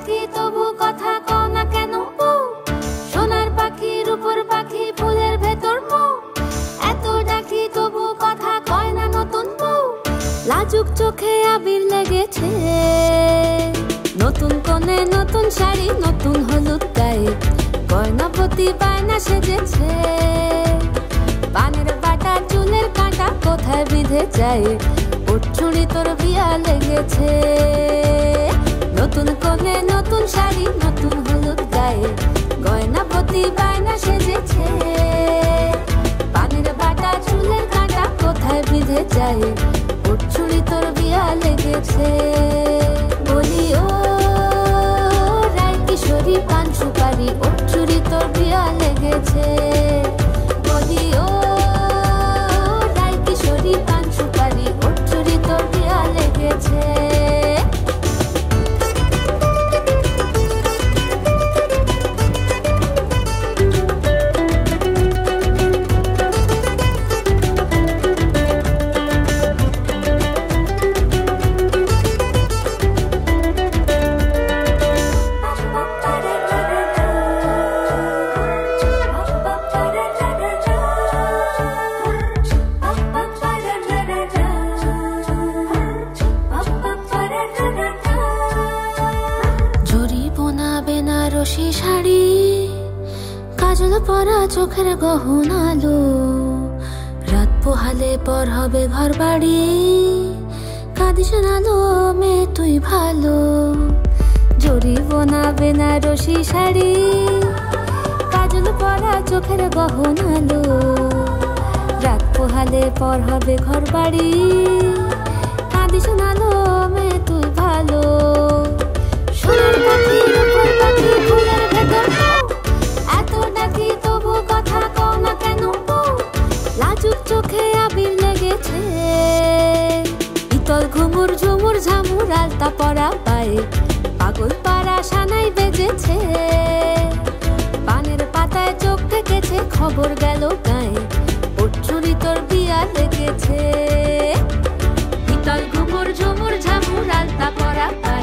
ডাকি তবু কথা কও না কেন বউ? সোনার পাখি রূপোর পাখি ফুলের ভেতর মৌ। এত ডাকি তবু কথা কয় না নতুন বউ। লাজুক চোখে আবির লেগেছে, নতুন কোণে নতুন শাড়ি নতুন হলুদ গায়ে, গয়নাপতি বায়না সেজেছে। পানের বাটা চুলের কাঁটা কোথায় বিঁধে যায়, ওর চুড়ি তোর বিয়া লেগেছে। নতুন কোণে নতুন শাড়ি নতুন হলুদ গায়ে, গয়নাপতি বায়না সেজেছে। পানের বাটা চুলের কাঁটা কোথায় বিঁধে যায়, ওর চুড়ি তোর বিয়া লেগেছে। বলি ও রায় কিশোরী পান সুপারি, ওর চুড়ি তোর বিয়া লেগেছে। বলি ও রায় কিশোরী পান সুপারি, ওর চুড়ি তোর বিয়া লেগেছে। বেনারসি শাড়ি, কাজল পরা চোখের গহনালো, রাত পোহালে পর হবে ঘর বাড়ি, কাঁদিস নালো মেয়ে তুই ভালো। জরি বোনা বেনারসি শাড়ি, কাজল পরা চোখের গহনালো, রাত পোহালে পর হবে ঘর বাড়ি, কাঁদিস নালো মেয়ে তুই ভালো। সোনার পাখি রূপোর পাখি ফুলের ভেতর মৌ। এত ডাকি তবু কথা কও না কেন বউ? লাজুক চোখে আবির লেগেছে, ইতল ঘুমুর ঝুমুর ঝামুর আলতা পরা পায়ে, পাগল পাড়া সানাই বেজেছে। পানের পাতায় চোখ থেকেছে, খবর গেল গায়ে, ওর চুড়ি তোর বিয়া লেগেছে। ইতল ঘুমুর ঝুমুর ঝামুর আলতা পরা পায়ে,